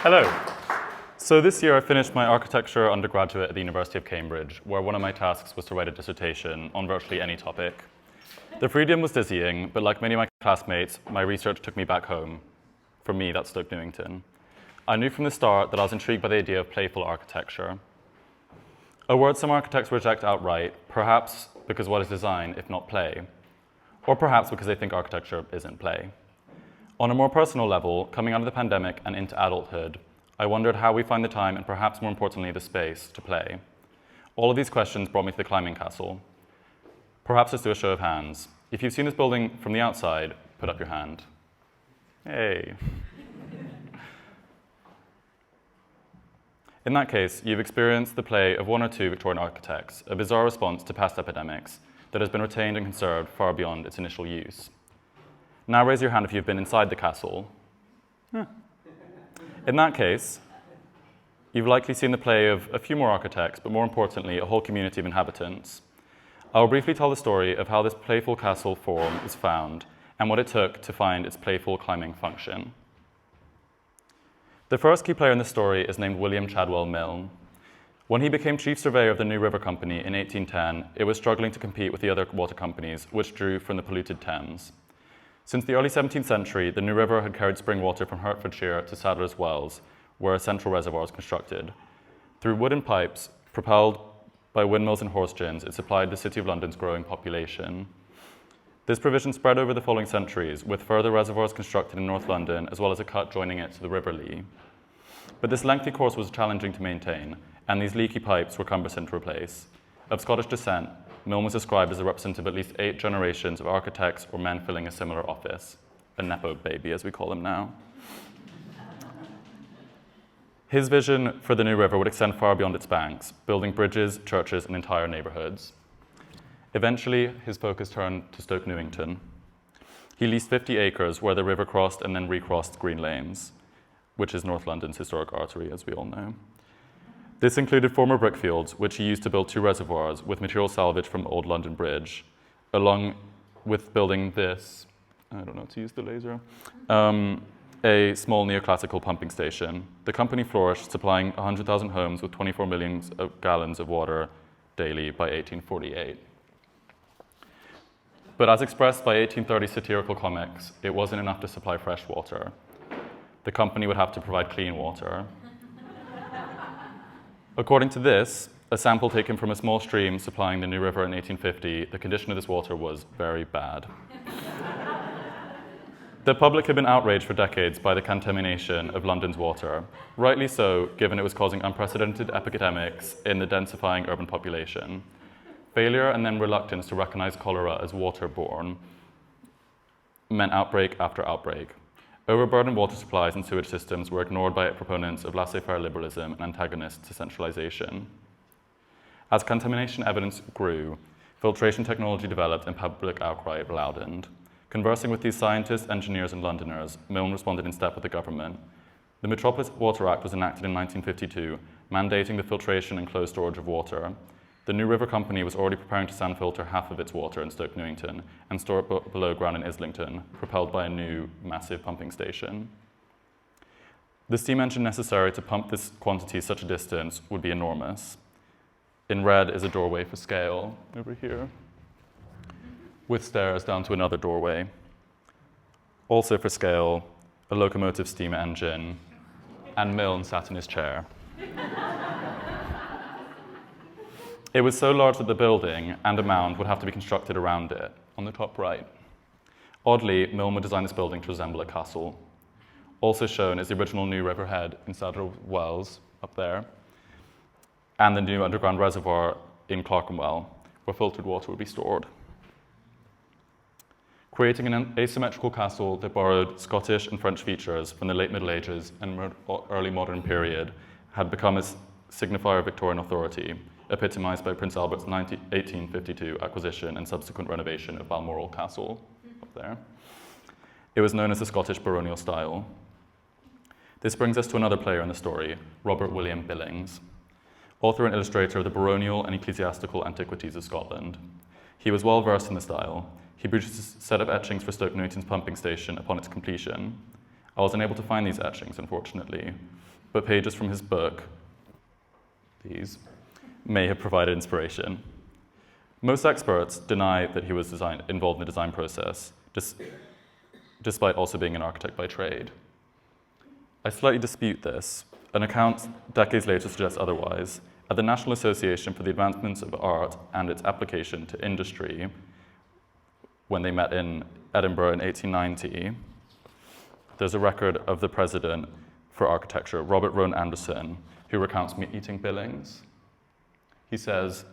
Hello. So this year I finished my architecture undergraduate at the University of Cambridge, where one of my tasks was to write a dissertation on virtually any topic. The freedom was dizzying, but like many of my classmates, my research took me back home. For me, that's Stoke Newington. I knew from the start that I was intrigued by the idea of playful architecture. A word some architects reject outright, perhaps because what is design if not play? Or perhaps because they think architecture isn't play. On a more personal level, coming out of the pandemic and into adulthood, I wondered how we find the time and perhaps more importantly the space to play. All of these questions brought me to the climbing castle. Perhaps let's do a show of hands. If you've seen this building from the outside, put up your hand. Hey. In that case, you've experienced the play of one or two Victorian architects, a bizarre response to past epidemics that has been retained and conserved far beyond its initial use. Now raise your hand if you've been inside the castle. In that case, you've likely seen the play of a few more architects, but more importantly, a whole community of inhabitants. I will briefly tell the story of how this playful castle form is found and what it took to find its playful climbing function. The first key player in the story is named William Chadwell Milne. When he became chief surveyor of the New River Company in 1810, it was struggling to compete with the other water companies, which drew from the polluted Thames. Since the early 17th century, the New River had carried spring water from Hertfordshire to Sadler's Wells, where a central reservoir was constructed. Through wooden pipes, propelled by windmills and horse gins, it supplied the City of London's growing population. This provision spread over the following centuries, with further reservoirs constructed in North London, as well as a cut joining it to the River Lee. But this lengthy course was challenging to maintain, and these leaky pipes were cumbersome to replace. Of Scottish descent, Milne was described as a representative of at least 8 generations of architects or men filling a similar office, a nepo baby, as we call him now. His vision for the New River would extend far beyond its banks, building bridges, churches, and entire neighbourhoods. Eventually, his focus turned to Stoke Newington. He leased 50 acres where the river crossed and then recrossed Green Lanes, which is North London's historic artery, as we all know. This included former brickfields, which he used to build 2 reservoirs with material salvaged from Old London Bridge, along with building this, I don't know how to use the laser, a small neoclassical pumping station. The company flourished, supplying 100,000 homes with 24 million gallons of water daily by 1848. But as expressed by 1830 satirical comics, it wasn't enough to supply fresh water. The company would have to provide clean water. According to this, a sample taken from a small stream supplying the New River in 1850, the condition of this water was very bad. The public had been outraged for decades by the contamination of London's water, rightly so, given it was causing unprecedented epidemics in the densifying urban population. Failure and then reluctance to recognize cholera as waterborne meant outbreak after outbreak. Overburdened water supplies and sewage systems were ignored by proponents of laissez-faire liberalism and antagonists to centralization. As contamination evidence grew, filtration technology developed and public outcry loudened. Conversing with these scientists, engineers, and Londoners, Milne responded in step with the government. The Metropolis Water Act was enacted in 1952, mandating the filtration and closed storage of water. The New River Company was already preparing to sand filter half of its water in Stoke Newington and store it below ground in Islington, propelled by a new, massive pumping station. The steam engine necessary to pump this quantity such a distance would be enormous. In red is a doorway for scale, over here, with stairs down to another doorway. Also for scale, a locomotive steam engine, and Milne sat in his chair. It was so large that the building and a mound would have to be constructed around it, on the top right. Oddly, Milne would design this building to resemble a castle. Also shown is the original New River Head in Sadler's Wells, up there, and the new underground reservoir in Clerkenwell, where filtered water would be stored. Creating an asymmetrical castle that borrowed Scottish and French features from the late Middle Ages and early modern period had become a signifier of Victorian authority, epitomized by Prince Albert's 1852 acquisition and subsequent renovation of Balmoral Castle up there. It was known as the Scottish baronial style. This brings us to another player in the story, Robert William Billings, author and illustrator of the baronial and ecclesiastical antiquities of Scotland. He was well versed in the style. He produced a set of etchings for Stoke Newington's pumping station upon its completion. I was unable to find these etchings, unfortunately, but pages from his book, these, may have provided inspiration. Most experts deny that he was involved in the design process, despite also being an architect by trade. I slightly dispute this. An account decades later suggests otherwise. At the National Association for the Advancement of Art and its Application to Industry, when they met in Edinburgh in 1890, there's a record of the president for architecture, Robert Rowan Anderson, who recounts meeting Billings. He says,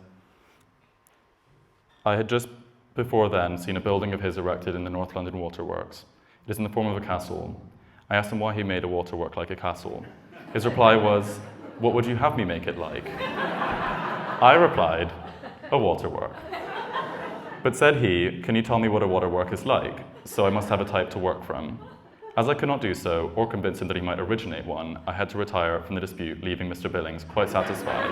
"I had just before then seen a building of his erected in the North London Waterworks. It is in the form of a castle. I asked him why he made a waterwork like a castle. His reply was, 'What would you have me make it like?' I replied, 'A waterwork.' But said he, 'Can you tell me what a waterwork is like?' So I must have a type to work from. As I could not do so, or convince him that he might originate one, I had to retire from the dispute, leaving Mr. Billings quite satisfied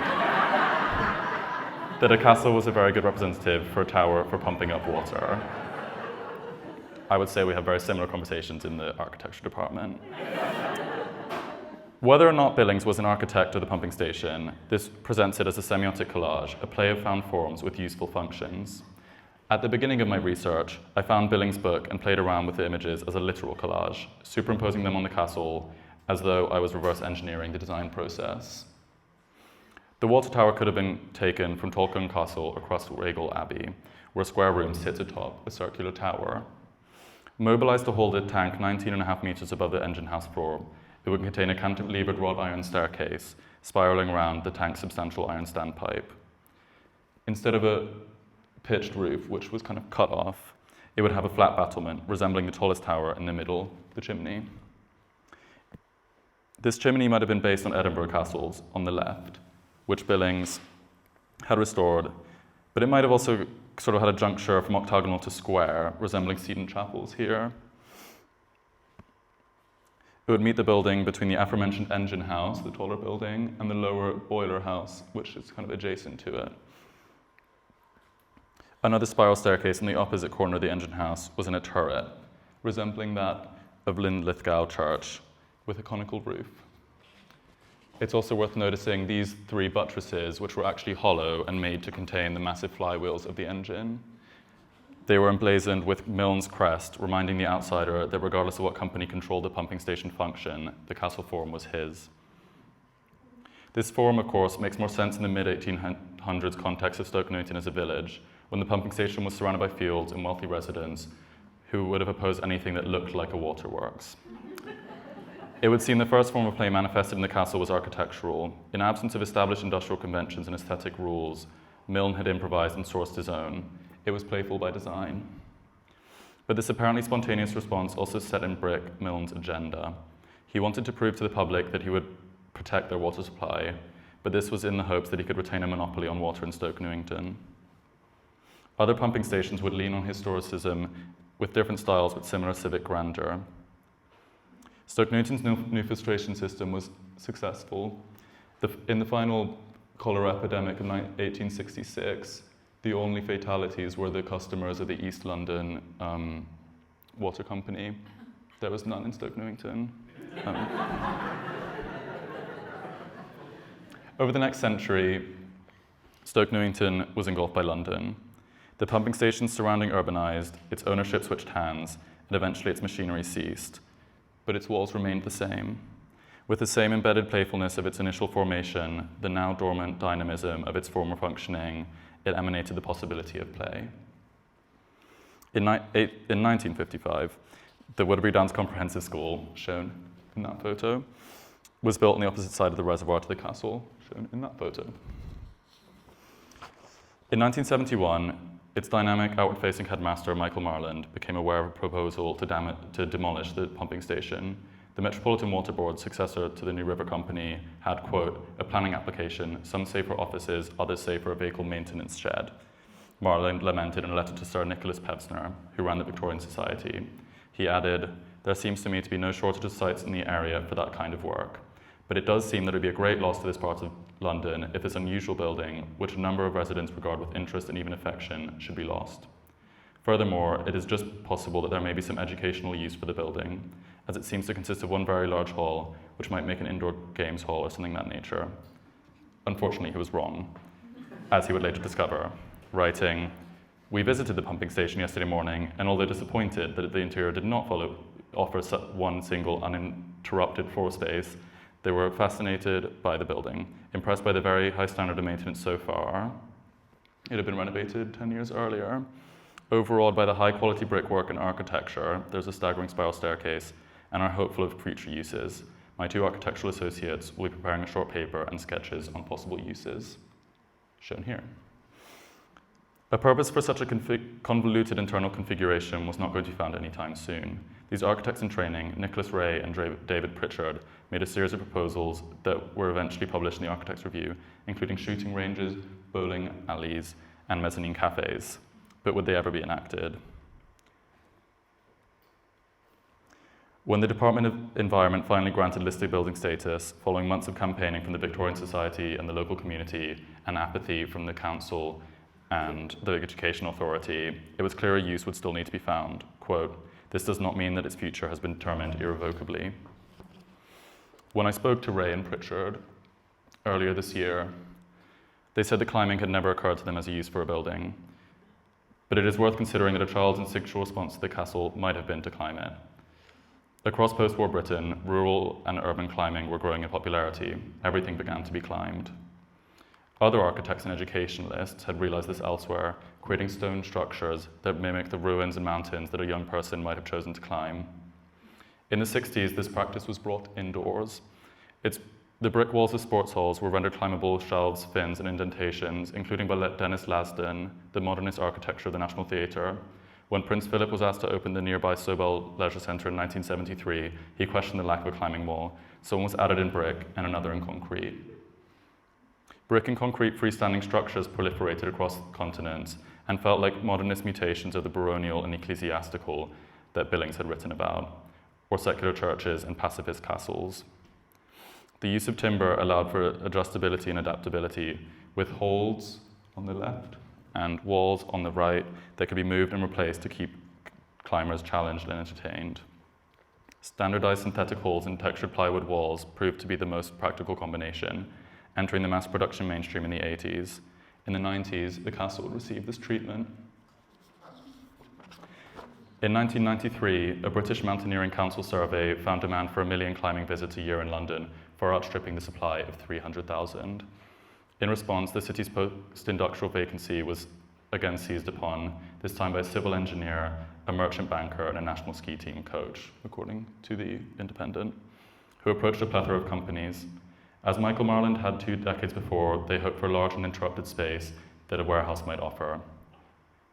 that a castle was a very good representative for a tower for pumping up water." I would say we have very similar conversations in the architecture department. Whether or not Billings was an architect of the pumping station, this presents it as a semiotic collage, a play of found forms with useful functions. At the beginning of my research, I found Billings' book and played around with the images as a literal collage, superimposing them on the castle as though I was reverse engineering the design process. The water tower could have been taken from Tolkien Castle across Regal Abbey, where a square room sits atop a circular tower. Mobilized to hold a tank 19.5 meters above the engine house floor, it would contain a cantilevered wrought iron staircase spiraling around the tank's substantial iron standpipe. Instead of a pitched roof, which was kind of cut off, it would have a flat battlement resembling the tallest tower in the middle, the chimney. This chimney might have been based on Edinburgh castles on the left, which Billings had restored, but it might have also sort of had a juncture from octagonal to square, resembling Seaton chapels here. It would meet the building between the aforementioned engine house, the taller building, and the lower boiler house, which is kind of adjacent to it. Another spiral staircase in the opposite corner of the engine house was in a turret, resembling that of Linlithgow Church, with a conical roof. It's also worth noticing these three buttresses, which were actually hollow and made to contain the massive flywheels of the engine. They were emblazoned with Milne's crest, reminding the outsider that regardless of what company controlled the pumping station function, the castle form was his. This form, of course, makes more sense in the mid-1800s context of Stoke Newington as a village, when the pumping station was surrounded by fields and wealthy residents who would have opposed anything that looked like a waterworks. It would seem the first form of play manifested in the castle was architectural. In absence of established industrial conventions and aesthetic rules, Milne had improvised and sourced his own. It was playful by design. But this apparently spontaneous response also set in brick Milne's agenda. He wanted to prove to the public that he would protect their water supply, but this was in the hopes that he could retain a monopoly on water in Stoke Newington. Other pumping stations would lean on historicism with different styles but similar civic grandeur. Stoke Newington's new filtration system was successful. In the final cholera epidemic of 1866, the only fatalities were the customers of the East London water company. There was none in Stoke Newington. Over the next century, Stoke Newington was engulfed by London. The pumping stations surrounding urbanized, its ownership switched hands, and eventually its machinery ceased. But its walls remained the same. With the same embedded playfulness of its initial formation, the now dormant dynamism of its former functioning, it emanated the possibility of play. In 1955, the Woodbury Downs Comprehensive School, shown in that photo, was built on the opposite side of the reservoir to the castle, shown in that photo. In 1971, its dynamic, outward-facing headmaster, Michael Marland, became aware of a proposal to demolish the pumping station. The Metropolitan Water Board, successor to the New River Company, had, quote, a planning application, some say for offices, others say for a vehicle maintenance shed. Marland lamented in a letter to Sir Nicholas Pevsner, who ran the Victorian Society. He added, there seems to me to be no shortage of sites in the area for that kind of work. But it does seem that it would be a great loss to this part of London if this unusual building, which a number of residents regard with interest and even affection, should be lost. Furthermore, it is just possible that there may be some educational use for the building, as it seems to consist of one very large hall, which might make an indoor games hall or something of that nature. Unfortunately, he was wrong, as he would later discover, writing, "We visited the pumping station yesterday morning, and although disappointed that the interior did not offer one single uninterrupted floor space, they were fascinated by the building, impressed by the very high standard of maintenance so far. It had been renovated 10 years earlier. Overawed by the high-quality brickwork and architecture, there's a staggering spiral staircase, and are hopeful of future uses. My two architectural associates will be preparing a short paper and sketches on possible uses," shown here. A purpose for such a convoluted internal configuration was not going to be found anytime soon. These architects in training, Nicholas Ray and David Pritchard, made a series of proposals that were eventually published in the Architects' Review, including shooting ranges, bowling alleys, and mezzanine cafes. But would they ever be enacted? When the Department of Environment finally granted listed building status, following months of campaigning from the Victorian Society and the local community, and apathy from the council and the Education Authority, it was clear a use would still need to be found. Quote, "This does not mean that its future has been determined irrevocably." When I spoke to Ray and Pritchard earlier this year, they said that climbing had never occurred to them as a use for a building. But it is worth considering that a child's instinctual response to the castle might have been to climb it. Across post-war Britain, rural and urban climbing were growing in popularity. Everything began to be climbed. Other architects and educationalists had realized this elsewhere, creating stone structures that mimic the ruins and mountains that a young person might have chosen to climb. In the 60s, this practice was brought indoors. The brick walls of sports halls were rendered climbable with shelves, fins, and indentations, including by Dennis Lasdon, the modernist architecture of the National Theatre. When Prince Philip was asked to open the nearby Sobel Leisure Centre in 1973, he questioned the lack of a climbing wall, so one was added in brick and another in concrete. Brick and concrete freestanding structures proliferated across continents and felt like modernist mutations of the baronial and ecclesiastical that Billings had written about, or secular churches and pacifist castles. The use of timber allowed for adjustability and adaptability, with holds on the left and walls on the right that could be moved and replaced to keep climbers challenged and entertained. Standardized synthetic holds and textured plywood walls proved to be the most practical combination, entering the mass production mainstream in the 80s. In the 90s, the castle received this treatment. In 1993, a British Mountaineering Council survey found demand for 1 million climbing visits a year in London, far outstripping the supply of 300,000. In response, the city's post-industrial vacancy was again seized upon, this time by a civil engineer, a merchant banker, and a national ski team coach, according to The Independent, who approached a plethora of companies. As Michael Marland had 2 decades before, they hoped for a large uninterrupted space that a warehouse might offer.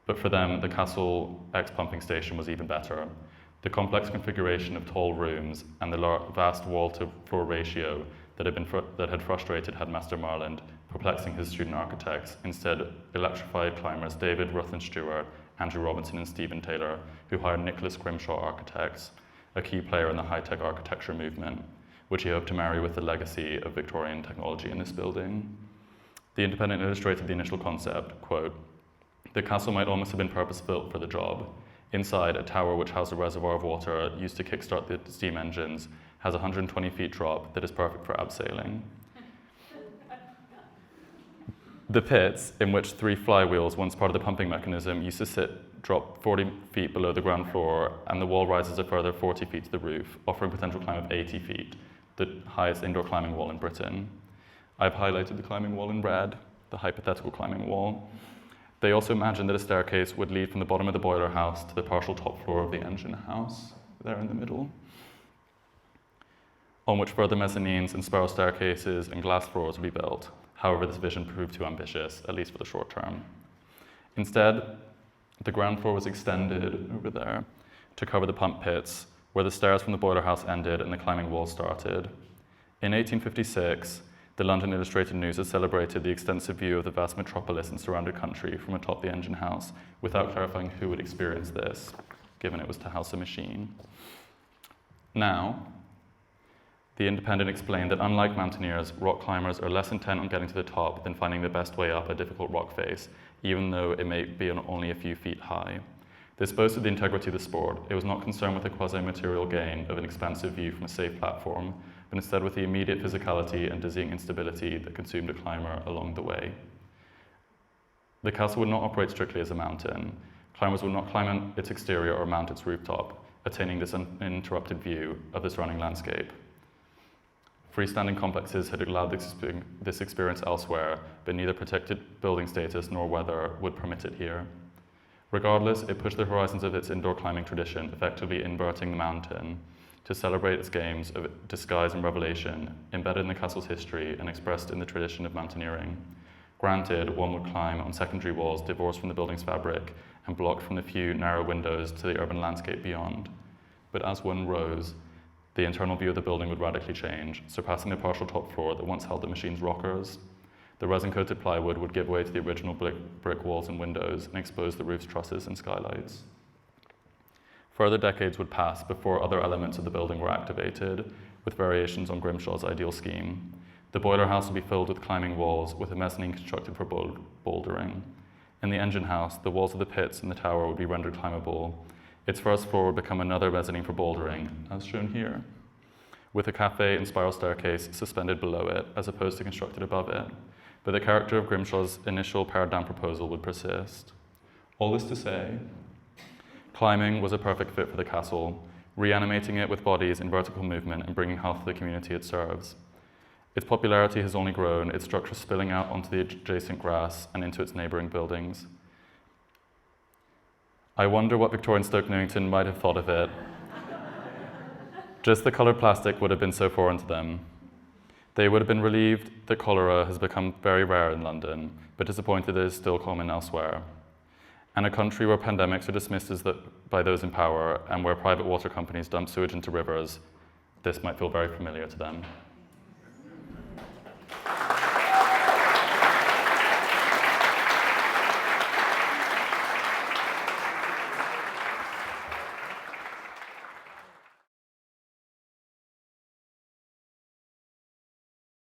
But for them, the Castle X pumping station was even better. The complex configuration of tall rooms and the vast wall-to-floor ratio that had frustrated Headmaster Marland, perplexing his student architects, instead electrified climbers David Rutland Stewart, Andrew Robinson, and Stephen Taylor, who hired Nicholas Grimshaw Architects, a key player in the high-tech architecture movement, which he hoped to marry with the legacy of Victorian technology in this building. The Independent illustrated the initial concept, quote, "The castle might almost have been purpose-built for the job. Inside, a tower which housed a reservoir of water used to kickstart the steam engines has a 120 feet drop that is perfect for abseiling. The pits, in which 3 flywheels, once part of the pumping mechanism, used to sit, drop 40 feet below the ground floor, and the wall rises a further 40 feet to the roof, offering potential climb of 80 feet, the highest indoor climbing wall in Britain. I've highlighted the climbing wall in red, the hypothetical climbing wall. They also imagined that a staircase would lead from the bottom of the boiler house to the partial top floor of the engine house, there in the middle, on which further mezzanines and spiral staircases and glass floors would be built. However, this vision proved too ambitious, at least for the short term. Instead, the ground floor was extended over there to cover the pump pits, where the stairs from the boiler house ended and the climbing wall started. In 1856, the London Illustrated News has celebrated the extensive view of the vast metropolis and surrounding country from atop the engine house, without clarifying who would experience this, given it was to house a machine. Now, The Independent explained that unlike mountaineers, rock climbers are less intent on getting to the top than finding the best way up a difficult rock face, even though it may be only a few feet high. This boasted the integrity of the sport. It was not concerned with the quasi-material gain of an expansive view from a safe platform, but instead with the immediate physicality and dizzying instability that consumed a climber along the way. The castle would not operate strictly as a mountain. Climbers would not climb its exterior or mount its rooftop, attaining this uninterrupted view of the surrounding landscape. Freestanding complexes had allowed this experience elsewhere, but neither protected building status nor weather would permit it here. Regardless, it pushed the horizons of its indoor climbing tradition, effectively inverting the mountain to celebrate its games of disguise and revelation, embedded in the castle's history and expressed in the tradition of mountaineering. Granted, one would climb on secondary walls divorced from the building's fabric and blocked from the few narrow windows to the urban landscape beyond. But as one rose, the internal view of the building would radically change, surpassing the partial top floor that once held the machine's rockers. The resin-coated plywood would give way to the original brick walls and windows and expose the roof's trusses and skylights. Further decades would pass before other elements of the building were activated, with variations on Grimshaw's ideal scheme. The boiler house would be filled with climbing walls, with a mezzanine constructed for bouldering. In the engine house, the walls of the pits and the tower would be rendered climbable. Its first floor would become another mezzanine for bouldering, as shown here, with a cafe and spiral staircase suspended below it, as opposed to constructed above it. But the character of Grimshaw's initial pared-down proposal would persist. All this to say, climbing was a perfect fit for the castle, reanimating it with bodies in vertical movement and bringing health to the community it serves. Its popularity has only grown, its structure spilling out onto the adjacent grass and into its neighbouring buildings. I wonder what Victorian Stoke Newington might have thought of it. Just the coloured plastic would have been so foreign to them. They would have been relieved that cholera has become very rare in London, but disappointed that it is still common elsewhere. And a country where pandemics are dismissed by those in power and where private water companies dump sewage into rivers, this might feel very familiar to them.